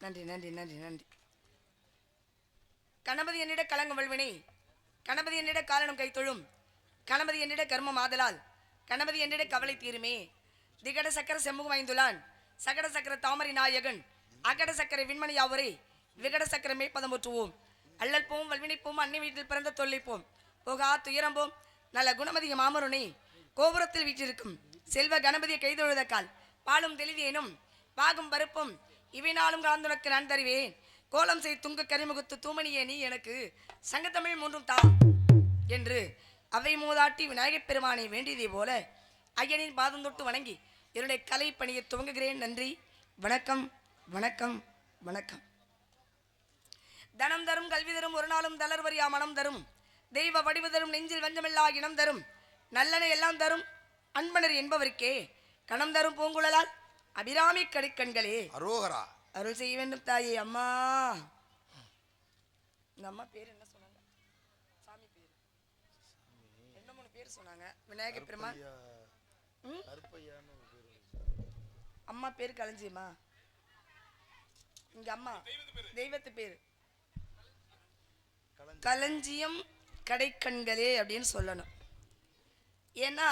நன்றி நன்றி நன்றி நன்றி. கணபதி என்னிட கலங்கும் வல்வினை, கணபதி என்னிட காரணம் கைத்தொழும், கணபதி என்னிட கர்மம் ஆதலால், கணபதி என்னிட கவலை தீருமே. திகட சக்கர செம்முகம் ஐந்துலான், சகட சக்கர தாமரை நாயகன், அகட சக்கரை விண்மணி யாவரே, விகட சக்கர மேற்பதம் ஒற்றுவோம். அல்லல் போம் வல்வினை போம், அன்னை வீட்டில் பிறந்த தொல்லை போம், போகா துயரம்போம் நல்ல குணமதிய மாமருணே. கோபுரத்தில் வீற்றிருக்கும் செல்வ கணபதியை கைதொழுதக்கால் பாலும் தெளிவேனும் பாகும் பருப்பும் இவை நாளும் கலந்துனக்கு நான் தருவேன். கோலம் செய் துங்க கரிமுகத்து தூமணியே நீ எனக்கு சங்கத்தமிழ் மூன்றும் தா என்று அவை மூதாட்டி விநாயகப் பெருமானை வேண்டியதை போல ஐயனின் பாதம் தொட்டு வணங்கி என்னுடைய கலை பணியை துவங்குகிறேன். நன்றி, வணக்கம் வணக்கம் வணக்கம். தனம் தரும் கல்வி தரும் ஒரு நாளும் தளர்வரியா மனம் தரும் தெய்வ வடிவு தரும் நெஞ்சில் வஞ்சமில்லா இனம் தரும் நல்லன எல்லாம் தரும் அன்பனர் என்பவருக்கே கணம் தரும் பூங்குழலால் அபிராமி கடிக்கண்களே அரோகரா அருள் செய்ய வேண்டும் தாயே. அம்மா இந்த அம்மா பேர் என்ன சொன்னாங்க? சாமி பேர் என்ன? 3 பேர் சொன்னாங்க. விநாயகர் பெருமான், அம்மா பேர் களஞ்சியமா? இங்க அம்மா தெய்வத்து பேர் களஞ்சியம் கடைக்கண்களே அப்படின்னு சொல்லணும். ஏன்னா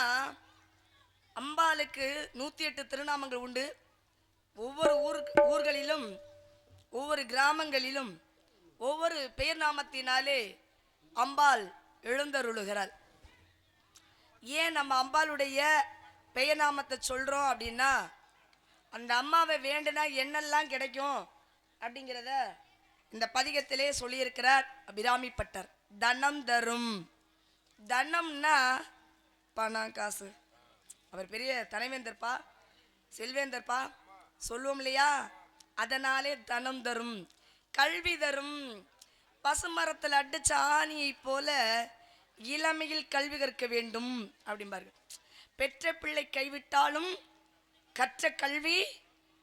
அம்பாளுக்கு 108 திருநாமங்கள் உண்டு. ஒவ்வொரு ஊர்களிலும் ஒவ்வொரு கிராமங்களிலும் ஒவ்வொரு பெயர் நாமத்தினாலே அம்பாள் எழுந்தருளுகிறாள். ஏன் நம்ம அம்பாளுடைய பெயர் நாமத்தை சொல்கிறோம் அப்படின்னா, அந்த அம்மாவை வேண்டுனா என்னெல்லாம் கிடைக்கும் அப்படிங்கிறத இந்த பதிகத்திலே சொல்லியிருக்கிறார் அபிராமி பட்டர். தனம் தரும், தனம்னா பணம் காசு. அவர் பெரிய தனைவேந்தர்ப்பா, செல்வேந்தர்ப்பா சொல்லுவோம் இல்லையா? அதனாலே தனம் தரும். கல்வி தரும். பசுமரத்தில் அடிச்ச ஆணியை போல இளமையில் கல்வி கற்க வேண்டும் அப்படிம்பார்கள். பெற்ற பிள்ளை கைவிட்டாலும் கற்ற கல்வி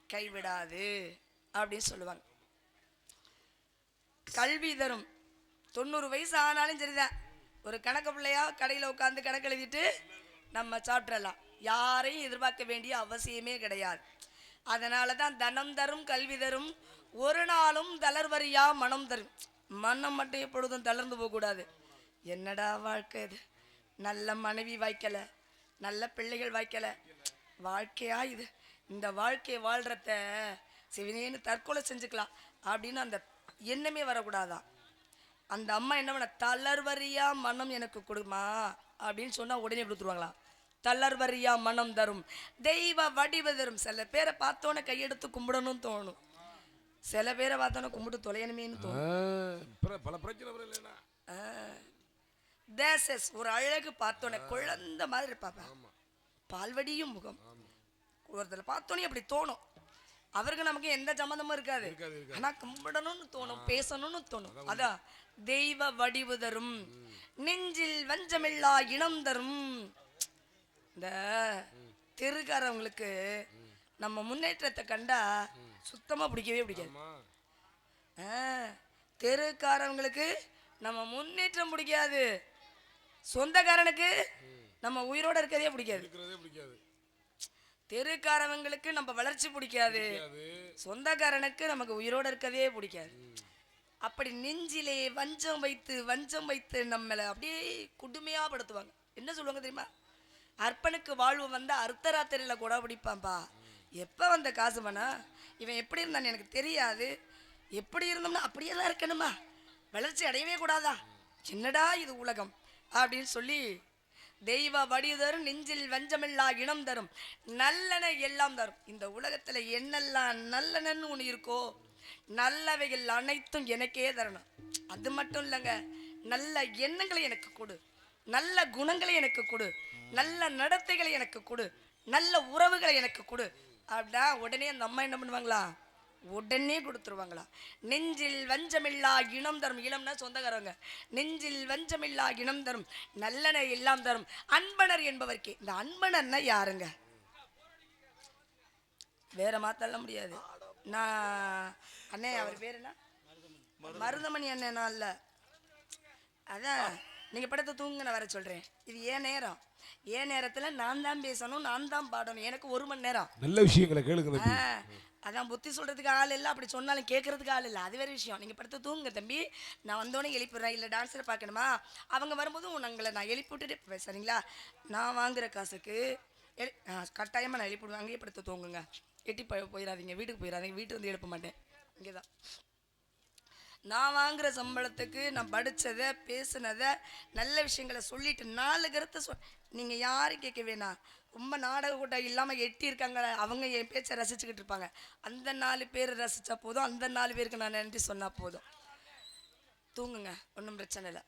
கைவிடாது அப்படின்னு சொல்லுவாங்க. கல்வி தரும். 90 வயசு ஆனாலும் சரிதான், ஒரு கணக்கு பிள்ளையா கடையில் உட்காந்து கணக்கு எழுதிட்டு நம்ம சாப்பிட்றலாம். யாரையும் எதிர்பார்க்க வேண்டிய அவசியமே கிடையாது. அதனால தான் தனம் தரும் கல்வி தரும் ஒரு நாளும் தளர்வரியா மனம் தரும். மனம் மட்டும் எப்பொழுதும் தளர்ந்து போகக்கூடாது. என்னடா வாழ்க்கை இது, நல்ல மனைவி வாய்க்கலை, நல்ல பிள்ளைகள் வாய்க்கலை, வாழ்க்கையா இது, இந்த வாழ்க்கையை வாழ்கிறத சிவனேன்னு தற்கொலை செஞ்சுக்கலாம் அப்படின்னு அந்த எண்ணமே வரக்கூடாதான். அந்த அம்மா என்ன பண்ண, தளர்வரியா மனம் எனக்கு கொடுமா அப்படின்னு சொன்னா உடனே கொடுத்துருவாங்களா? தளர்வரியா மனம் தரும் தெய்வ வடிவ தரும். சில பேரை பார்த்தோன்னே கையெடுத்து கும்பிடணும்னு தோணும், சில பேரை பார்த்தோன்னே கும்பிட்டு தொலையணுமேன்னு தோணும். பல பிரச்சனை தேசஸ் ஒரு அழகு பார்த்தோன்னே குழந்தை மாதிரி இருப்பாப்பா, பால்வடியும் முகம். ஒருத்தர் பார்த்தோன்னே அப்படி தோணும். அவருக்கு நமக்கு எந்த சம்மந்தமும் இருக்காது, ஆனா கும்பிடணும்னு தோணும், பேசணும்னு தோணும். அதான் தெய்வ வடிவு தரும், நெஞ்சில் வஞ்சமில்லா இனம் தரும். இந்த தெருக்காரவங்களுக்கு நம்ம முன்னேற்றத்தை கண்டா சுத்தமா பிடிக்கவே பிடிக்காது. தெருக்காரவங்களுக்கு நம்ம முன்னேற்றம் பிடிக்காது, சொந்தக்காரனுக்கு நம்ம உயிரோட இருக்கதே பிடிக்காது. தெருக்காரவங்களுக்கு நம்ம வளர்ச்சி பிடிக்காது, சொந்தக்காரனுக்கு நமக்கு உயிரோட இருக்கதே பிடிக்காது. அப்படி நெஞ்சிலே வஞ்சம் வைத்து நம்மளை அப்படியே கொடுமையா படுத்துவாங்க. என்ன சொல்லுவாங்க தெரியுமா? அர்ப்பனுக்கு வாழ்வு வந்த அர்த்தராத்திரியில கூட பிடிப்பான்பா. எப்ப வந்த காசு பண்ணா இவன் எப்படி இருந்தான்னு எனக்கு தெரியாது, எப்படி இருந்தோம்னா அப்படியே தான் இருக்கணுமா, வளர்ச்சி அடையவே கூடாதா, என்னடா இது உலகம் அப்படின்னு சொல்லி தெய்வ வடிவு தரும், நெஞ்சில் வஞ்சமில்லா இனம் தரும், நல்லன எல்லாம் தரும். இந்த உலகத்துல என்னெல்லாம் நல்லனன்னு ஒன்று இருக்கோ நல்லவைகள் அனைத்தும் எனக்கே தரணும். அது மட்டும் இல்லைங்க, நல்ல எண்ணங்களை எனக்கு கொடு, நல்ல குணங்களை எனக்கு கொடு, நல்ல நடத்தைகளை எனக்கு கொடு, நல்ல உறவுகளை எனக்கு கொடு அப்படின்னா உடனே அந்த அம்மா என்ன பண்ணுவாங்களா? உடனே கொடுத்துருவாங்களா? நெஞ்சில் வஞ்சமில்லா இனம் தரும். இளம்னா சொந்தக்காரவங்க. நெஞ்சில் வஞ்சமில்லா இனம் தரும், நல்லன எல்லாம் தரும், அன்பனர் என்பவர்க்கே. இந்த அன்பனர்னா யாருங்க? வேற மாத்தள்ள முடியாது. நான் அண்ணே அவர் பேர் என்ன? மருதமணி அண்ணனா இல்ல, அதான் நீங்க படத்தை தூங்குன வர சொல்றேன். இது ஏன் நேரம், ஏன் நேரத்துல நான் தான் பேசணும், நான் தான் பாடணும். எனக்கு 1 மணி நேரம் நல்ல விஷயங்களை கேளுங்க. அதான் புத்தி சொல்றதுக்கு ஆள் இல்லை, அப்படி சொன்னாலும் கேட்கறதுக்கு ஆள் இல்லை. அது வேற விஷயம். நீங்க படுத்து தூங்குங்க தம்பி, நான் வந்தோடனே எழுப்பிடுறேன். இல்லை டான்ஸரை பார்க்கணுமா, அவங்க வரும்போது உங்களை நான் எழுப்பி விட்டுட்டு சரிங்களா? நான் வாங்குற காசுக்கு கட்டாயமா நான் எழுப்பிடுவேன். அங்கேயே படுத்து தூங்குங்க, எட்டி போயிடாதீங்க, வீட்டுக்கு போயிடாதீங்க. வீட்டு வந்து எழுப்ப மாட்டேன், இங்கேதான். நான் வாங்குற சம்பளத்துக்கு நான் படித்ததை பேசுனதை நல்ல விஷயங்களை சொல்லிட்டு 4 கருத்தை நீங்கள் யாரும் கேட்க வேணாம். ரொம்ப நாடக கூட்டம் இல்லாமல் எட்டி இருக்காங்க, அவங்க என் பேச்சை ரசிச்சுக்கிட்டு இருப்பாங்க. அந்த 4 பேர் ரசித்தா போதும், அந்த 4 பேருக்கு நான் நன்றி சொன்னால் போதும். தூங்குங்க, ஒன்றும் பிரச்சனை இல்லை.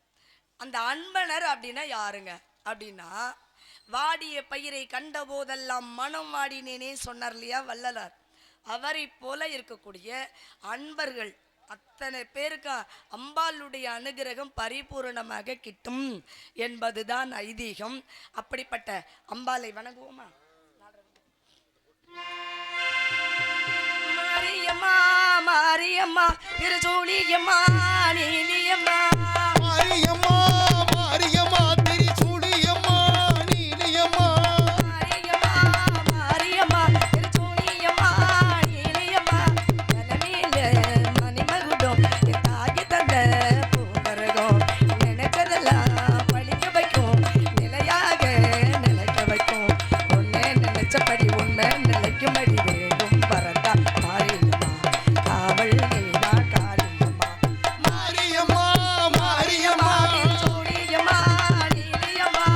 அந்த அன்பனர் அப்படின்னா யாருங்க அப்படின்னா, வாடிய பயிரை கண்ட போதெல்லாம் மனம் வாடினேனே சொன்னார் இல்லையா வள்ளலார். அவரை போல இருக்கக்கூடிய அன்பர்கள் அத்தனை பேருக்கு அம்பாளுடைய அனுகிரகம் பரிபூரணமாக கிட்டும் என்பதுதான் ஐதீகம். அப்படிப்பட்ட அம்பாளை வணங்குவோமா? மாரியம்மா மாரியம்மா திருச்சூழியம்மா நீலியம்மா, மாரியம்மா மாரியம்மா திருச்சூழியம்மா நீலியம்மா, மாரியம்மா மாரியம்மா திருச்சூழியம்மா நீலியம்மா, தலைமையில மணிமகுடம் தாகி தந்த பூங்கரகம் நினைச்சதெல்லாம் பழிக்க வைக்கும், நிலையாக நிலைக்க வைக்கும், ஒன்னே நினைச்சபடி உண்மை நிலைக்கும்படி வேணும் பரந்தா மாரியம்மா, காவல் நீதா காளியம்மா, மாரியம்மா மாரியம்மா திருச்சூழியம்மா நீலியம்மா.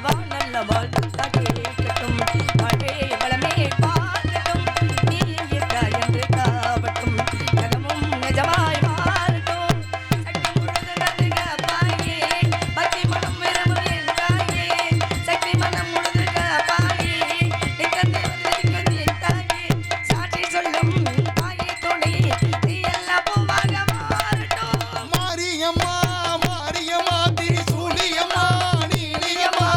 வானல்ல வாழ்த்தா கேட்கட்டும், மழை வளமே பார்க்கட்டும், நீ எங்க என்று காவட்டும், நகமும் நிஜமாய் மாறட்டும், சக்தி முழுது நடுங்க பாயே, பக்தி மனம் விரும்பும் என் தாயே, சக்தி மனம் முழுது பாயே, நிக்கந்து என் தாயே, சாட்சி சொல்லும் தாயே துணை, நீ எல்லாம் பூவாக மாறட்டும். மாரியம்மா மாரியம்மா திருச்சூழியம்மா நீலியம்மா,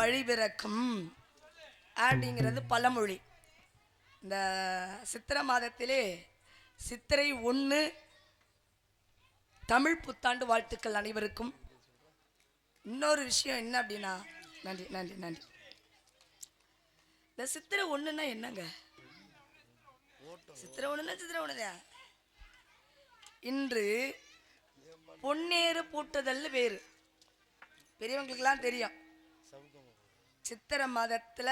வழி பிறக்கும் அப்படிங்கிறது பழமொழி. இந்த சித்திரை மாதத்திலே சித்திரை 1 தமிழ் புத்தாண்டு வாழ்த்துக்கள் அனைவருக்கும். இன்னொரு விஷயம் என்ன அப்படின்னா, நன்றி நன்றி நன்றி. இந்த சித்திரை 1ன்னா என்னங்க? சித்திரை 1ன்னா சித்திரை 1தான். இன்று பொன்னேறு பூட்டுதல் வேறு, பெரியவங்களுக்கெல்லாம் தெரியும். சித்திரை மாதத்துல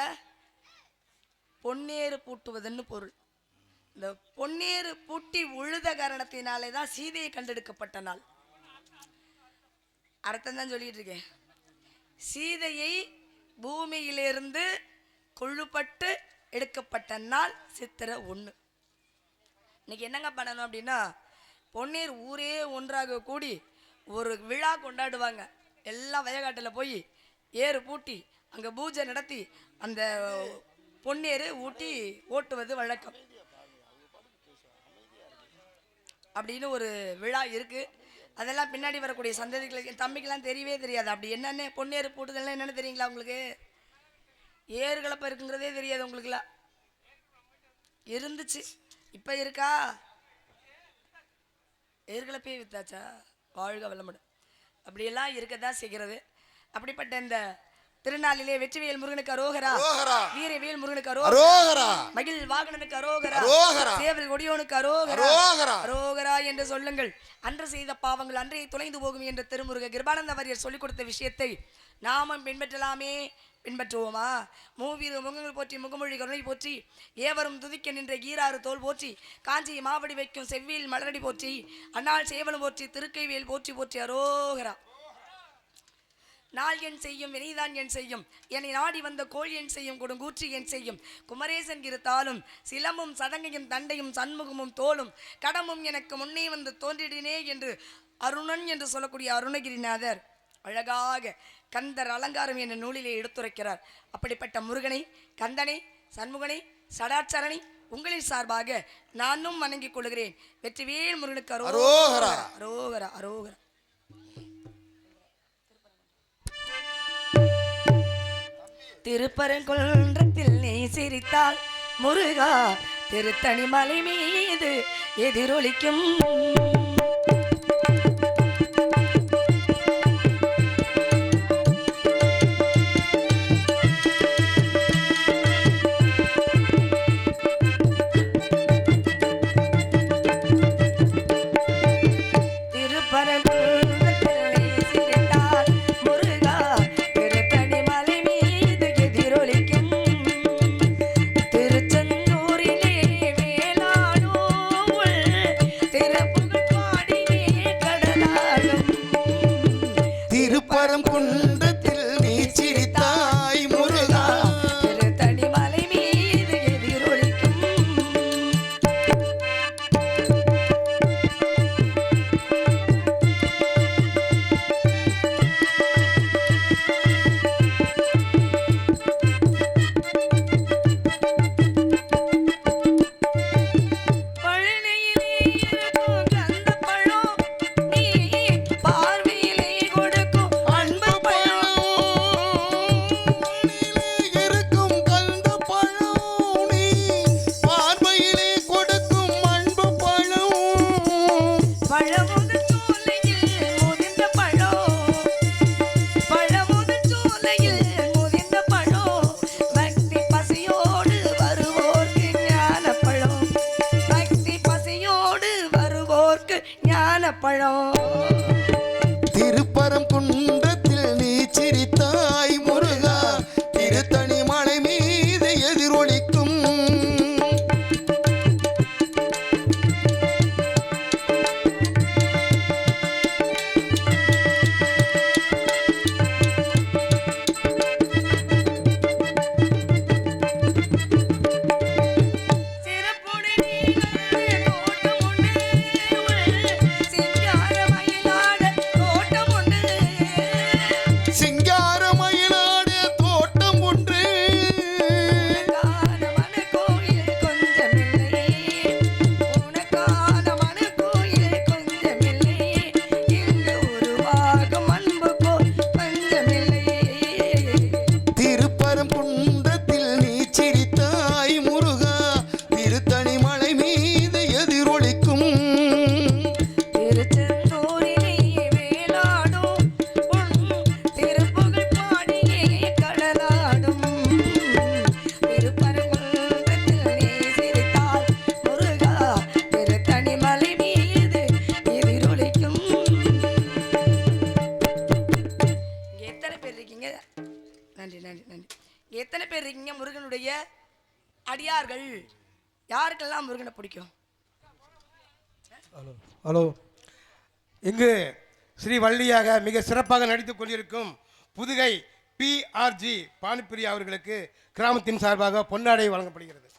பொன்னேறு பூட்டுவதுன்னு பொருள். இந்த பொன்னேறு பூட்டி உழுத காரணத்தினாலே தான் சீதையை கண்டெடுக்கப்பட்ட நாள். அர்த்தம் தான் சொல்லிட்டு இருக்கேன். சீதையை பூமியிலிருந்து கொள்ளுப்பட்டு எடுக்கப்பட்ட நாள் சித்திரை 1. இன்னைக்கு என்னங்க பண்ணணும் அப்படின்னா, பொன்னேர் ஊரே ஒன்றாக கூடி ஒரு விழா கொண்டாடுவாங்க. எல்லாம் வயக்காட்டில் போய் ஏறு பூட்டி அங்கே பூஜை நடத்தி அந்த பொன்னேறு ஊட்டி ஓட்டுவது வழக்கம் அப்படின்னு ஒரு விழா இருக்கு. அதெல்லாம் பின்னாடி வரக்கூடிய சந்ததிகளுக்கு, தம்பிக்கெல்லாம் தெரியவே தெரியாது. அப்படி என்னென்ன பொன்னேறு பூட்டுதெல்லாம் என்னென்னு தெரியுங்களா உங்களுக்கு? ஏறு கலப்பை இருக்குங்கிறதே தெரியாது உங்களுக்குலாம். இருந்துச்சு, இப்போ இருக்கா? ஏற்கலப்பே வித்தாச்சா? வாழ்க வளமுடன். அப்படியெல்லாம் இருக்கதான் செய்கிறது. அப்படிப்பட்ட இந்த திருநாளிலே வெற்றிவேல் முருகனுக்கு அரோகரா, வீரவேல் முருகனுக்கு அரோகரா, மகிழ் வாகனனுக்கு அரோகரா, சேவல் கொடியோனுக்கு அரோகரா, அரோகரா என்று சொல்லுங்கள். அன்று செய்த பாவங்கள் அன்றைய துளைந்து போகும் என்று திருமுருக கிருபானந்த வாரியர் சொல்லிக் கொடுத்த விஷயத்தை நாமும் பின்பற்றலாமே. பின்பற்றுவோமா? மூவீரு முகங்கள் போற்றி, முகமொழி கருணை போற்றி, ஏவரும் துதிக்க நின்ற ஈராறு தோல் போற்றி, காஞ்சி மாவடி வைக்கும் செவ்வியில் மலரடி போற்றி, அண்ணாள் சேவலும் போற்றி, திருக்கைவேல் போற்றி போற்றி அரோகரா. நாள் என் செய்யும், வினைதான் என் செய்யும், என்னை நாடி வந்த கோள் என் செய்யும், கொடுங்கூற்றி என் செய்யும், குமரேசன் இருத்தாலும் சிலமும் சதங்கையும் தண்டையும் சண்முகமும் தோளும் கடமும் எனக்கு முன்னே வந்து தோன்றிடினே என்று அருணன் என்று சொல்லக்கூடிய அருணகிரிநாதர் அழகாக கந்தர் அலங்காரம் என்ற நூலிலே எடுத்துரைக்கிறார். அப்படிப்பட்ட முருகனை, கந்தனை, சண்முகனை, சடாச்சரணை உங்களின் சார்பாக நானும் வணங்கிக் கொள்கிறேன். வெற்றிவேல் முருகனுக்கு அரோகரா, அரோகரா, அரோகரா. திருப்பரங்குன்றத்தில் நீ சிரித்தால் முருகா, திருத்தணி மலை மீது எதிரொலிக்கும் அடியார்கள் யாருக்கெல்லாம் முருகனை பிடிக்கும்? Hello hello. இங்கு ஸ்ரீ வள்ளியாக மிக சிறப்பாக நடித்துக் கொண்டிருக்கும் புதுகை PRG பானுப்பிரியா அவர்களுக்கு கிராமத்தின் சார்பாக பொன்னாடை வழங்கப்படுகிறது.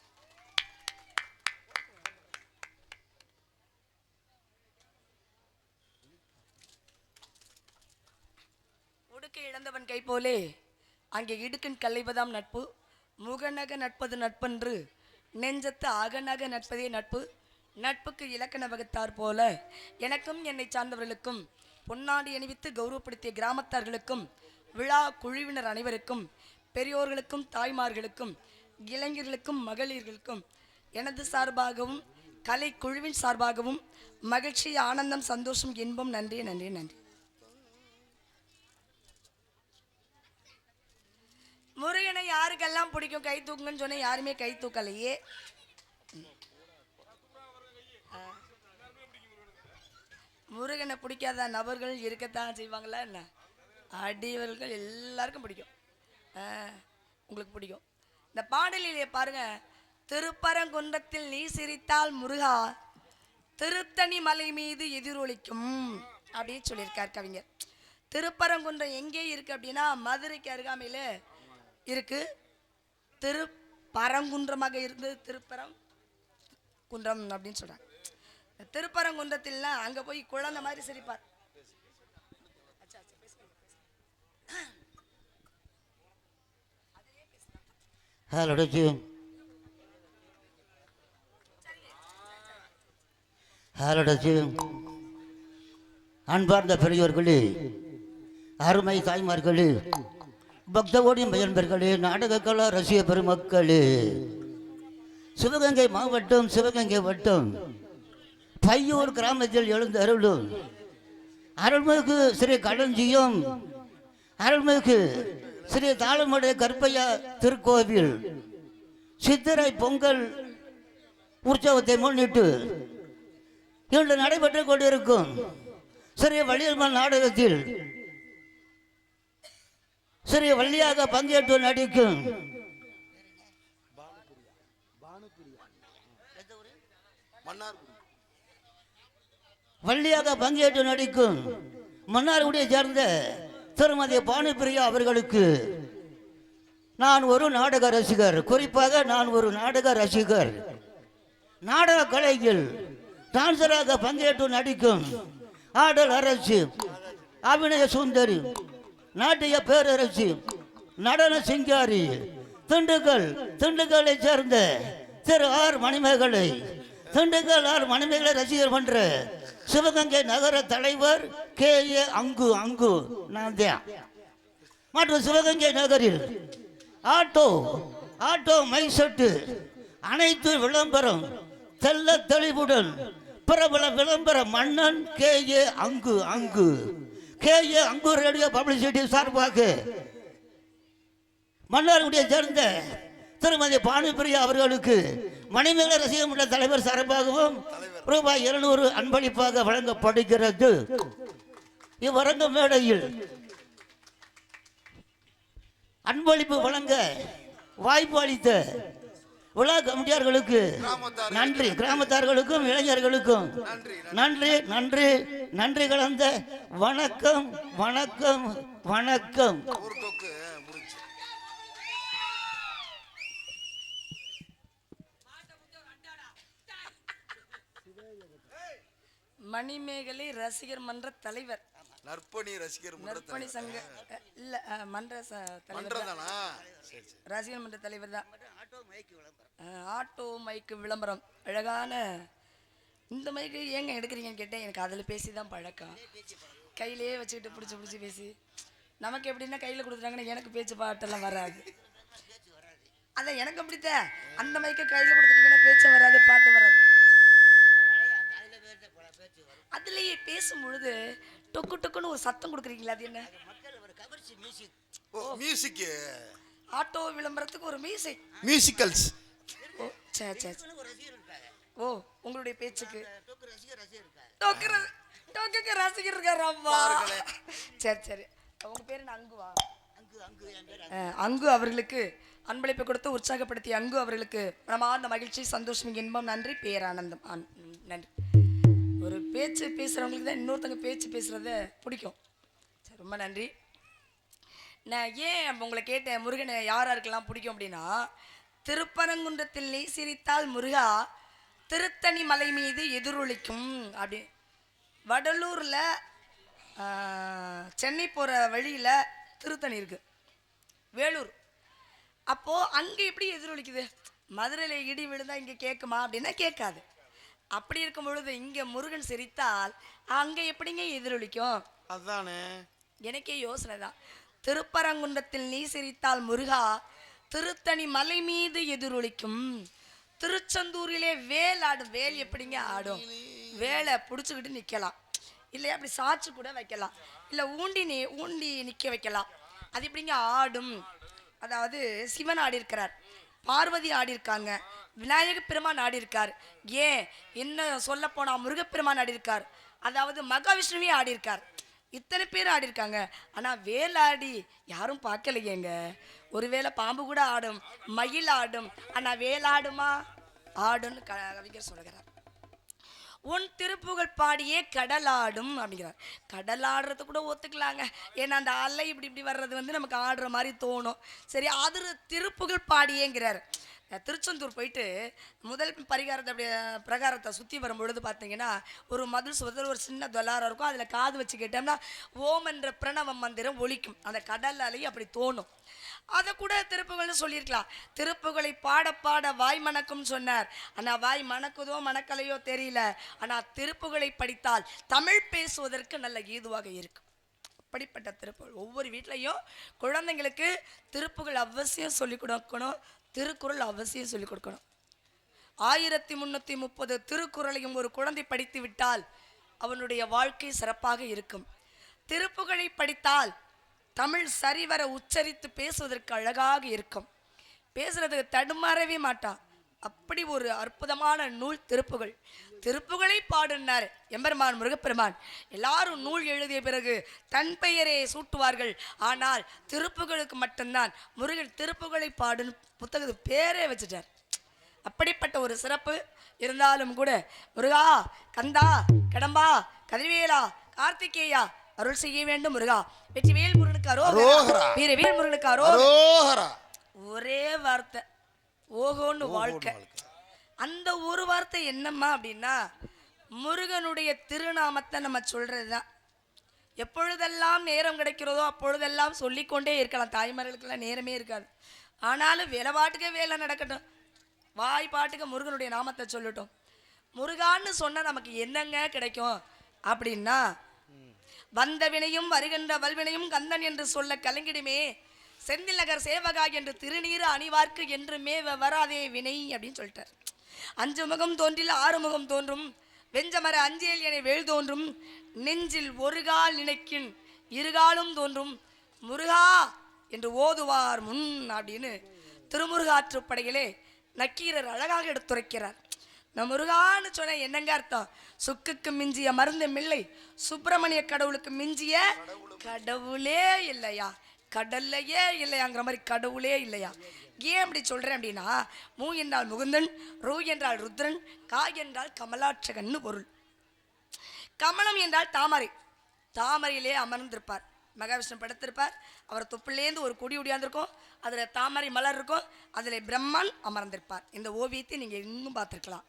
உடுக்கை இழந்தவன் கை போலே அங்கே இடுக்கின் கல்லைவதாம் நட்பு, முகநக நட்பது நட்பன்று, நெஞ்சத்து அகநக நட்பதே நட்பு, நட்புக்கு இலக்கண வகுத்தார் போல எனக்கும் என்னை சார்ந்தவர்களுக்கும் பொன்னாடி அணிவித்து கௌரவப்படுத்திய கிராமத்தார்களுக்கும் விழா குழுவினர் அனைவருக்கும் பெரியோர்களுக்கும் தாய்மார்களுக்கும் இளைஞர்களுக்கும் மகளிர்களுக்கும் எனது சார்பாகவும் கலை குழுவின் சார்பாகவும் மகிழ்ச்சி, ஆனந்தம், சந்தோஷம், இன்பம். நன்றி நன்றி நன்றி. முருகனை யாருக்கெல்லாம் பிடிக்கும் கை தூக்குங்கன்னு சொன்ன யாருமே கை தூக்கலையே. முருகனை பிடிக்காத நபர்கள் இருக்கத்தான் செய்வாங்களா என்ன? அடியவர்கள் எல்லாருக்கும் பிடிக்கும். உங்களுக்கு பிடிக்கும். இந்த பாடலிலே பாருங்க, திருப்பரங்குன்றத்தில் நீ சிரித்தால் முருகா திருத்தணி மலை மீது எதிரொலிக்கும் அப்படின்னு சொல்லியிருக்கார் கவிஞர். திருப்பரங்குன்றம் எங்கே இருக்கு அப்படின்னா மதுரைக்கு அருகாமையில் இருக்கு. திருப்பரங்குன்றமாக இருந்து திருப்பரங்குன்றம் அப்படின்னு சொல்றாங்க. திருப்பரங்குன்றத்தில்லாம் அங்க போய் குழந்தை மாதிரி சிரிப்பார். அன்பார்ந்த பெரியோர்களே, அருமை தாய்மார்களே, பக்தவோடி பயன்பர்களே, நாடக கலா ரசிக பெருமக்களே, சிவகங்கை மாவட்டம் சிவகங்கை வட்டம் பையூர் கிராமத்தில் எழுந்த அருள்மிகு ஸ்ரீ களஞ்சியம் அருள்மிகு ஸ்ரீ தாளமடை கற்பையா திருக்கோவில் சித்திரை பொங்கல் உற்சவத்தை முன்னிட்டு இன்று நடைபெற்றுக் கொண்டிருக்கும் ஸ்ரீ வள்ளியம்மன் நாடகத்தில் ஸ்ரீ வள்ளியாக பங்கேற்று நடிக்கும் மன்னார்குடியை சேர்ந்த திருமதி பானுப்பிரியா அவர்களுக்கு நான் ஒரு நாடக ரசிகர், குறிப்பாக நான் ஒரு நாடக ரசிகர். நாடக கலையில் டான்சராக பங்கேற்று நடிக்கும் ஆடல் அரசு, அபிநய சுந்தரி, நாட்டிய பேரரசி, நடன சிங்காரி, திண்டுக்கலை சேர்ந்த திரு ஆர் மணிமேகலை, திண்டுக்கல் ஆர் மணிமேகலை ரசிகர் மன்ற சிவகங்கை நகர தலைவர் KA அங்கு நான் தான். மற்றும் சிவகங்கை நகரில் ஆட்டோ மைசெட்டு அனைத்து விளம்பரம் தெல்ல தெளிவுடன் பிரபல விளம்பர மன்னன் KA அங்கு ரேடியோ பப்ளிசிட்டி சார்பாக மன்னார்குடியை சேர்ந்த திருமதி பானுப்பிரியா அவர்களுக்கு மணிமேகலை ரசிகர் மன்ற தலைவர் சார்பாகவும் ரூபாய் 200 அன்பளிப்பாக வழங்கப்படுகிறது. இவ்வரங்க மேடையில் அன்பளிப்பு வழங்க வாய்ப்பு அளித்த விழா கமிட்டியார்களுக்கு நன்றி, கிராமத்தார்களுக்கும் இளைஞர்களுக்கும் நன்றி நன்றி நன்றி கலந்த வணக்கம் வணக்கம் வணக்கம். மணிமேகலை ரசிகர் மன்ற தலைவர், நற்பணி சங்க இல்ல மன்ற ரசிகர் மன்ற தலைவர் தான். ஆட்டோ மைக்கு விளம்பரம், அழகான இந்த மைக்கு ஏங்க எடுக்கிறீங்கன்னு கேட்டேன். எனக்கு அதில் பேசி தான் பழக்கம். கையிலே வச்சுக்கிட்டு பிடிச்சி பேசி, நமக்கு எப்படின்னா கையில் கொடுத்துட்டாங்கன்னா எனக்கு பேச்சு பாட்டெல்லாம் வராது. அதான் எனக்கு அப்படித்த அந்த மைக்கை கையில் கொடுத்துட்டீங்கன்னா பேச்சு வராது, பாட்டு வராது. அதுலயே பேசும் பொழுது டொக்கு டொக்குன்னு ஒரு சத்தம் கொடுக்குறீங்களா? அது என்ன மியூசிக்? ஆட்டோ விளம்பரத்துக்கு ஒரு மியூசிக்கல்ஸ். ஓ சரி. ஓ உங்களுடைய பேச்சுக்கு டொக்குக்கு ரசிகர் இருக்காரம்மா. சரி. உங்க பேரு என்ன? அங்குவா? அங்கு அவர்களுக்கு அன்பளிப்பு கொடுத்து உற்சாகப்படுத்திய அங்கு அவர்களுக்கு மனமார்ந்த மகிழ்ச்சி, சந்தோஷம், இன்பம், நன்றி, பேரானந்தம். நன்றி. ஒரு பேச்சு பேசுகிறவங்களுக்கு தான் இன்னொருத்தங்க பேச்சு பேசுகிறத பிடிக்கும். சரி, ரொம்ப நன்றி. நான் ஏன் உங்களை கேட்டேன் முருகனை யாராருக்கெல்லாம் பிடிக்கும் அப்படின்னா, திருப்பரங்குன்றத்தில் நீ சிரித்தால் முருகா திருத்தணி மலை மீது எதிரொலிக்கும் அப்படி. வடலூரில் சென்னை போகிற வழியில் திருத்தணி இருக்குது, வேலூர். அப்போது அங்கே எப்படி எதிரொலிக்குது? மதுரையில் இடி விழுந்தால் இங்கே கேட்குமா அப்படின்னா கேட்காது. அப்படி இருக்கும் பொழுது இங்கே முருகன் சிரித்தால் அங்கே எப்படிங்க எதிரொலிக்கும்? அதானே எனக்கே யோசனை தான். திருப்பரங்குன்றத்தில் நீ சிரித்தால் முருகா திருத்தணி மலை மீது எதிரொலிக்கும். திருச்செந்தூரிலே வேல் ஆடும். வேல் எப்படிங்க ஆடும்? வேலை பிடிச்சிக்கிட்டு நிற்கலாம், இல்லை அப்படி சாச்சு கூட வைக்கலாம், இல்லை ஊண்டி நிற்க வைக்கலாம். அது எப்படிங்க ஆடும்? அதாவது சிவன் ஆடி இருக்கிறார், பார்வதி ஆடி இருக்காங்க, விநாயக பெருமான் ஆடி இருக்கார், ஏன் என்ன சொல்ல போனா முருகப்பெருமான் ஆடி இருக்கார், அதாவது மகாவிஷ்ணுவே ஆடி இருக்கார். இத்தனை பேர் ஆடி இருக்காங்க. ஆனால் வேலாடி யாரும் பார்க்கலையேங்க. ஒருவேளை பாம்பு கூட ஆடும், மயில் ஆடும், ஆனால் வேலாடுமா? ஆடுன்னு கவிஞர் சொல்லுகிறார். உன் திருப்புகழ் பாடியே கடலாடும் அப்படிங்கிறார். கடலாடுறது கூட ஒத்துக்கலாங்க, ஏன்னா அந்த அலை இப்படி இப்படி வர்றது வந்து நமக்கு ஆடுற மாதிரி தோணும். சரி, அது திருப்புகழ் பாடியேங்கிறார். திருச்செந்தூர் போயிட்டு முதல் பிரகாரத்தை சுற்றி வரும்பொழுது பார்த்தீங்கன்னா ஒரு மதில் சுவத்தில் ஒரு சின்ன தொலாரம் இருக்கும். அதில் காது வச்சு கேட்டோம்னா ஓம் என்ற பிரணவ மந்திரம் ஒலிக்கும். அந்த கடல் அலை அப்படி தோணும். அதை கூட திருப்புகள்னு சொல்லியிருக்கலாம். திருப்புகளை பாட பாட வாய் மணக்கும்னு சொன்னார். ஆனால் வாய் மணக்குதோ மணக்கலையோ தெரியல. ஆனால் திருப்புகளை படித்தால் தமிழ் பேசுவதற்கு நல்ல ஏதுவாக இருக்கும். அப்படிப்பட்ட திருப்புகள் ஒவ்வொரு வீட்லையும் குழந்தைங்களுக்கு திருப்புகள் அவசியம் சொல்லிக் கொடுக்கணும். திருக்குறள் அவசியம் சொல்லிக் கொடுக்கணும். 1330 திருக்குறளையும் ஒரு குழந்தை படித்து விட்டால் அவனுடைய வாழ்க்கை சிறப்பாக இருக்கும். திருப்புகழை படித்தால் தமிழ் சரிவர உச்சரித்து பேசுவதற்கு அழகாக இருக்கும். பேசுறதுக்கு தடுமாறவே மாட்டான். அப்படி ஒரு அற்புதமான நூல் திருப்புகழ். திருப்புகழை பாடுனார் எம்பெருமான் முருகப்பெருமான். எல்லாரும் நூல் எழுதிய பிறகு தன் பெயரை சூட்டுவார்கள். ஆனால் திருப்புகழுக்கு மட்டும்தான் முருகன் திருப்புகழை பாடுன்னு புத்தகத்துக்கு பேரே வச்சுட்டார். அப்படிப்பட்ட ஒரு சிறப்பு இருந்தாலும் கூட முருகா, கந்தா, கடம்பா, கதிர்வேலா, கார்த்திகேயா அருள் செய்ய வேண்டும் முருகா. வெற்றிவேல் முருகனுக்கு அரோகரா, வீரவேல் முருகனுக்கு அரோகரா. ஒரே வார்த்தை ஓகோன்னு வாழ்க்கை. அந்த ஒரு வார்த்தை என்னம்மா அப்படின்னா முருகனுடைய திருநாமத்தை நம்ம சொல்றது தான். எப்பொழுதெல்லாம் நேரம் கிடைக்கிறதோ அப்பொழுதெல்லாம் சொல்லிக்கொண்டே இருக்கலாம். தாய்மார்களுக்கெல்லாம் நேரமே இருக்காது. ஆனாலும் வேலை பாட்டுக்கே வேலை நடக்கட்டும், வாய் பாட்டுக்கு முருகனுடைய நாமத்தை சொல்லட்டும். முருகான்னு சொன்னால் நமக்கு என்னங்க கிடைக்கும் அப்படின்னா, வந்த வினையும் வருகின்ற வல்வினையும் கந்தன் என்று சொல்ல கலங்கிடுமே, செந்தில் நகர் சேவகா என்று திருநீறு அணிவார்க்கு என்று மேவ வராதே வினை அப்படின்னு சொல்லிட்டார். 5 முகம் தோன்றில் 6 முகம் தோன்றும், வெஞ்சமர அஞ்சேல் என வேள் தோன்றும், நெஞ்சில் ஒரு கால் நினைக்கின் இருகாலும் தோன்றும், முருகா என்று ஓதுவார் முன் அப்படின்னு திருமுருகாற்றுப்படையிலே நக்கீரர் அழகாக எடுத்துரைக்கிறார். நான் முருகான்னு சொன்ன என்னங்க அர்த்தம்? சுக்குக்கு மிஞ்சிய மருந்து மில்லை, சுப்பிரமணிய கடவுளுக்கு மிஞ்சிய கடவுளே இல்லையா, கடல்லையே இல்லையாங்கிற மாதிரி கடவுளே இல்லையா. ஏன் அப்படி சொல்றேன் அப்படின்னா, மூ என்றால் முகுந்தன், ரூ என்றால் ருத்ரன், கா என்றால் கமலாட்சகன்னு பொருள். கமலம் என்றால் தாமரை, தாமரையிலே அமர்ந்திருப்பார். மகாவிஷ்ணு படுத்திருப்பார். அவர் தொப்பிலேருந்து ஒரு கொடி ஒடியாந்திருக்கும், அதில் தாமரை மலர் இருக்கும், அதில் பிரம்மன் அமர்ந்திருப்பார். இந்த ஓவியத்தை நீங்கள் எங்கும் பார்த்துருக்கலாம்.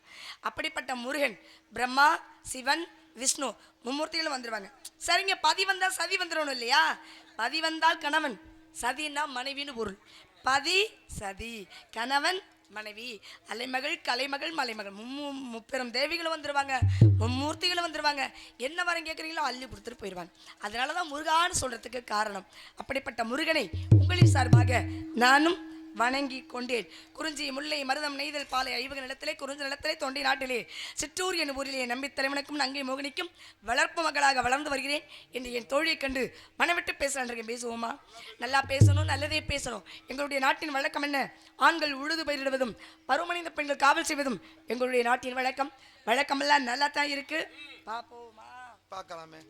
அப்படிப்பட்ட முருகன் பிரம்மா, சிவன், விஷ்ணு மும்மூர்த்திகளும் வந்துடுவாங்க. சரிங்க, பதி வந்தால் சதி வந்துடணும் இல்லையா? பதி வந்தால் கணவன், சதினா மனைவின்னு பொருள். பதி சதி, கணவன் மனைவி, அலைமகள் கலைமகள் மலைமகள், முப்பெரும் தேவிகளும் வந்துடுவாங்க, மும்மூர்த்திகளும் வந்துடுவாங்க. என்ன வரம் கேட்குறீங்களோ அள்ளி கொடுத்துட்டு போயிடுவாங்க. அதனால தான் முருகான்னு சொல்கிறதுக்கு காரணம். அப்படிப்பட்ட முருகனை உங்களின் சார்பாக நானும் வணங்கி கொண்டேன். குறிஞ்சி முல்லை மருதம் நெய்தல் பாலை ஐவக நிலத்திலே குறிஞ்சி நிலத்திலே தொண்டை நாட்டிலே சிற்றூர் என் ஊரிலே நம்பி தலைவனுக்கும் நங்கை மோகினிக்கும் வளர்ப்பு மகளாக வளர்ந்து வருகிறேன் என்று என் தோழியை கண்டு மனவிட்டு பேசலான். பேசுவோமா? நல்லா பேசணும், நல்லதே பேசணும். எங்களுடைய நாட்டின் வழக்கம் என்ன? ஆண்கள் உழுது பயிரிடுவதும் பருவமடைந்த பெண்கள் காவல் செய்வதும் எங்களுடைய நாட்டின் வழக்கம். வழக்கமெல்லாம் நல்லா தான் இருக்கு. பார்ப்போமா? பார்க்கலாமே.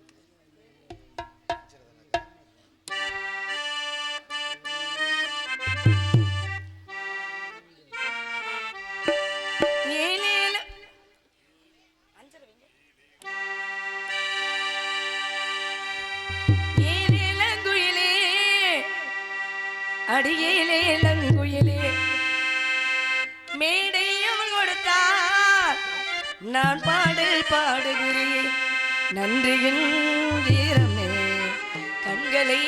அடியிலே இளங்குயிலே மேடையும் கொடுத்தார் நான் பாடல் பாடுகிறேன் நன்றியின் வீரமே கண்களை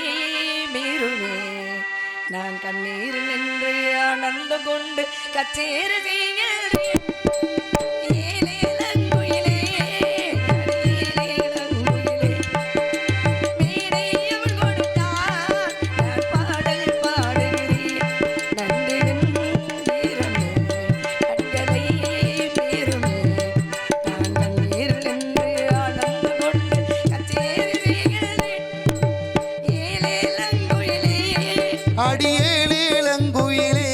மீறுமே நான் கண்ணீர் நின்று ஆனந்த கொண்டு கச்சேரி செய்கிறேன் அடியேலே இளங்குயிலே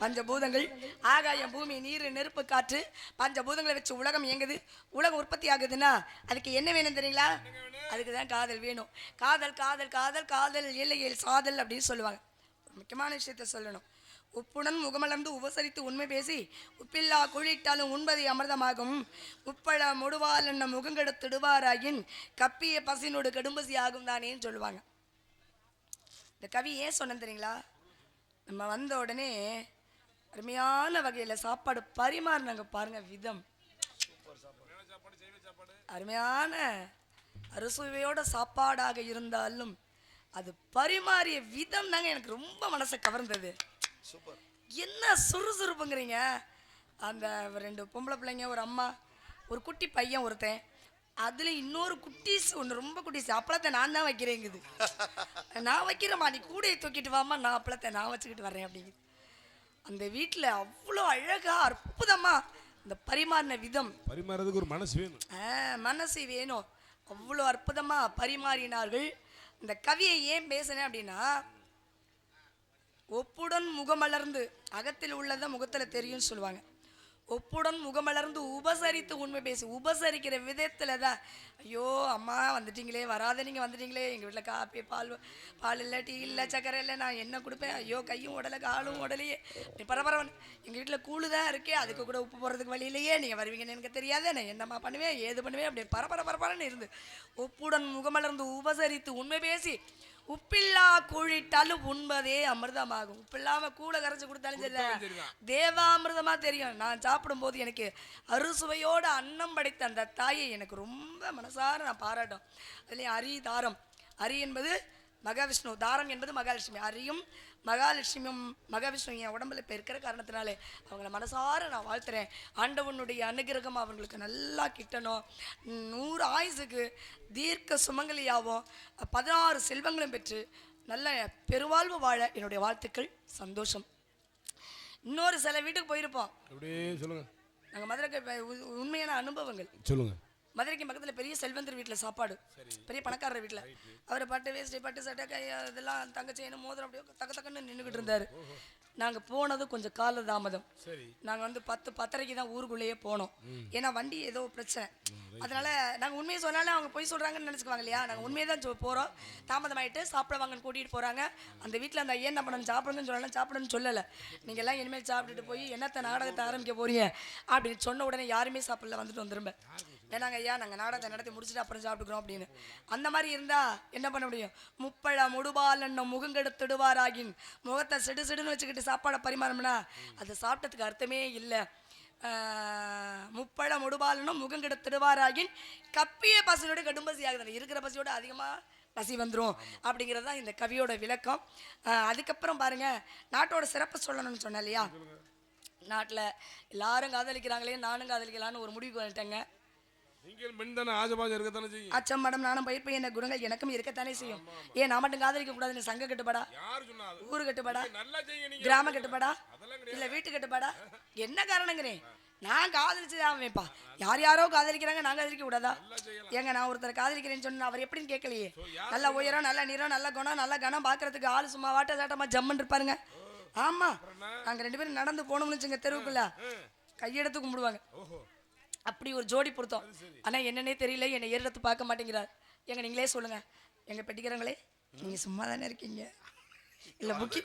பஞ்சபூதங்கள் ஆகாயம் பூமி நீர் நெருப்பு காற்று பஞ்சபூதங்களை வச்சு உலகம் இயங்குது உலகம் உற்பத்தி ஆகுதுன்னா அதுக்கு என்ன வேணும் தெரியுங்களா அதுக்கு தான் காதல் வேணும் காதல் காதல் காதல் காதல் எல்லையில் சாதல் அப்படின்னு சொல்லுவாங்க ஒரு முக்கியமான விஷயத்த சொல்லணும் உப்புடன் முகமலர்ந்து உபசரித்து உண்மை பேசி உப்பில்லா குழிட்டாலும் உண்பதை அமிர்தமாகும் உப்பழ முடுவால் என்ன முகங்கெடுத்திடுவாராயின் கப்பிய பசினோடு கடும்பசி ஆகும் தானேன்னு சொல்லுவாங்க இந்த கவி ஏன் சொன்னேன் தெரியுங்களா நம்ம வந்த உடனே அருமையான வகையில் சாப்பாடு பரிமாறினாங்க பாருங்க விதம் அருமையான அறுசுவையோட சாப்பாடாக இருந்தாலும் அது பரிமாறிய விதம் தாங்க எனக்கு ரொம்ப மனசை கவர்ந்தது என்ன சுறுசுறுப்புங்கிறீங்க அந்த 2 பொம்பளை பிள்ளைங்க ஒரு அம்மா ஒரு குட்டி பையன் ஒருத்தன் அதுல இன்னொரு குட்டீஸ் ஒன்று ரொம்ப குட்டீஸ் அப்பளத்தை நான் தான் வைக்கிறேங்குது நான் வைக்கிறேம்மா நீ கூடையை தூக்கிட்டு வாமா நான் அப்பளத்தை நான் வச்சுக்கிட்டு வரேன் அப்படிங்குது அந்த வீட்டில் அவ்வளோ அழகா அற்புதமா இந்த பரிமாறின விதம் பரிமாறதுக்கு ஒரு மனசு வேணும் மனசு வேணும் அவ்வளோ அற்புதமா பரிமாறினார்கள் இந்த கவியை ஏன் பேசுனேன் அப்படின்னா ஒப்புடன் முகமலர்ந்து அகத்தில் உள்ளதை முகத்தில் தெரியும்னு சொல்லுவாங்க ஒப்புடன் முகமலர்ந்து உபசரித்து உண்மை பேசி உபசரிக்கிற விதத்தில் தான் ஐயோ அம்மா வந்துட்டீங்களே வராத நீங்கள் வந்துட்டீங்களே எங்கள் வீட்டில் காப்பி பால் இல்லை டீ இல்லை சக்கரை இல்லை நான் என்ன கொடுப்பேன் ஐயோ கையும் உடலை காலும் உடலையே நீ பரபரவன் எங்கள் வீட்டில் கூழு தான் இருக்கே அதுக்கு கூட உப்பு போடுறதுக்கு வழி இல்லையே நீங்கள் வருவீங்கன்னு எனக்கு தெரியாதே நான் என்னம்மா பண்ணுவேன் ஏது பண்ணுவேன் அப்படி பரபரன்னு இருந்து ஒப்புடன் முகமலர்ந்து உபசரித்து உண்மை பேசி உப்பில்லா கூழிட்டாலும் உண்பதே அமிர்தமாகும் உப்பில்லாம கூட கரைச்சி கொடுத்தாலும் சரி தேவாமிர்தமா தெரியும் நான் சாப்பிடும்போது எனக்கு அறுசுவையோட அன்னம் படைத்த அந்த தாயை எனக்கு ரொம்ப மனசார நான் பாராட்டும் அதுலேயும் அரி தாரம் அரி என்பது மகாவிஷ்ணு தாரம் என்பது மகாலட்சுமி அறியும் மகாலட்சுமியும் மகாவிஷ்ணு என் உடம்புல இப்போ இருக்கிற காரணத்தினாலே அவங்கள மனசார நான் வாழ்த்துறேன். ஆண்டவனுடைய அனுகிரகம் அவங்களுக்கு நல்லா கிட்டணும். 100 ஆயுசுக்கு தீர்க்க சுமங்கலியாகவும் 16 செல்வங்களும் பெற்று நல்ல பெருவாழ்வு வாழ என்னுடைய வாழ்த்துக்கள். சந்தோஷம். இன்னொரு சில வீட்டுக்கு போயிருப்போம். அப்படியே சொல்லுங்க. நாங்கள் மதுரைக்கு உண்மையான அனுபவங்கள். சொல்லுங்க. மதுரைக்கு பக்கத்தில் பெரிய செல்வந்தர் வீட்டில் சாப்பாடு, பெரிய பணக்காரர் வீட்டில். அவரை பட்டு வேஷ்டி பட்டு சட்டை கை இதெல்லாம் தங்கச்சேன்னு மோதிரம் அப்படியே தக்க தக்கன்னு நின்றுக்கிட்டு இருந்தார். நாங்கள் போனது கொஞ்சம் கால தாமதம். நாங்கள் வந்து 10-10:30 தான் ஊருக்குள்ளேயே போனோம். ஏன்னா வண்டி ஏதோ பிரச்சனை. அதனால நாங்கள் உண்மையை சொன்னாலும் அவங்க போய் சொல்கிறாங்கன்னு நினச்சிக்குவாங்க இல்லையா. நாங்கள் உண்மையை தான் போகிறோம். தாமதமாயிட்டு சாப்பிட வாங்கன்னு கூட்டிகிட்டு போகிறாங்க. அந்த வீட்டில் அந்த ஐயா என்ன பண்ணணும், சாப்பிடுங்கன்னு சொல்லலாம். சாப்பிடணும்னு சொல்லலை. நீங்கள் எல்லாம் இனிமேல் சாப்பிட்டுட்டு போய் என்னத்தை நாடகத்தை ஆரம்பிக்க போறீங்க அப்படின்னு சொன்ன உடனே யாருமே சாப்பிடல, வந்துட்டு வந்துரும்ப. ஏன்னாங்க ஐயா நாங்கள் நாடகத்தை நடத்தி முடிச்சுட்டு அப்புறம் சாப்பிட்டுக்கிறோம் அப்படின்னு. அந்த மாதிரி இருந்தால் என்ன பண்ண முடியும். முப்பழ முடுபால் என்னும் முகங்கெடுத்துடுவாராகின் முகத்தை சிடு சிடுன்னு வச்சுக்கிட்டு சாப்பாடை பரிமாறோம்னா அது சாப்பிட்டதுக்கு அர்த்தமே இல்லை. முப்பழ முடுபாலனும் முகங்கெடுத்துடுவாராகின் கப்பிய பசியோட கடும் பசி ஆகுது. இருக்கிற பசியோட அதிகமாக பசி வந்துடும் அப்படிங்கிறது தான் இந்த கவியோட விளக்கம். அதுக்கப்புறம் பாருங்க, நாட்டோட சிறப்பு சொல்லணும்னு சொன்னேன் இல்லையா. நாட்டில் எல்லாரும் காதலிக்கிறாங்களே நானும் காதலிக்கலான்னு ஒரு முடிவுக்கு வந்துட்டேங்க. நீங்கள் பெண் தானே, ஆஜபாஜம் இருக்கத்தானே செய்யும். அச்சம் மடம் நானும் பயிர்ப்பு என்ற குணங்கள் எனக்கும் இருக்கத்தானே செய்யும். ஏன் நான் மட்டும் காதலிக்க கூடாதுன்னு சங்க கட்டுப்பாடா, ஊரு கட்டுப்பாடா, கிராம கட்டுப்பாடா, இல்ல வீட்டு கட்டுப்பாடா, என்ன காரணங்கிறேன். நான் காதலிச்சுதான் வைப்பா. யார் யாரோ காதலிக்கிறாங்க, நான் காதலிக்க கூடாதா? ஏங்க நான் ஒருத்தர் காதலிக்கிறேன்னு சொன்னா அவர் எப்படின்னு கேட்கலையே. நல்ல உயரம், நல்ல நிறம், நல்ல குணம், நல்ல கணம், பாக்குறதுக்கு ஆளு சும்மா வாட்ட சாட்டமா ஜம்மன் இருப்பாருங்க. ஆமா, நாங்க 2 பேரும் நடந்து போனோம்னு வச்சுங்க, தெருவுக்குள்ள கையெடுத்து கும்பிடுவாங்க. அப்படி ஒரு ஜோடி பொருத்தம். ஆனா என்னன்னே தெரியல, என்னை ஏறெடுத்து பார்க்க மாட்டேங்கிறார். எங்க நீங்களே சொல்லுங்க, எங்க பெட்டிக்கிறவங்களே நீங்க சும்மா தானே இருக்கீங்க, இல்ல முக்கிய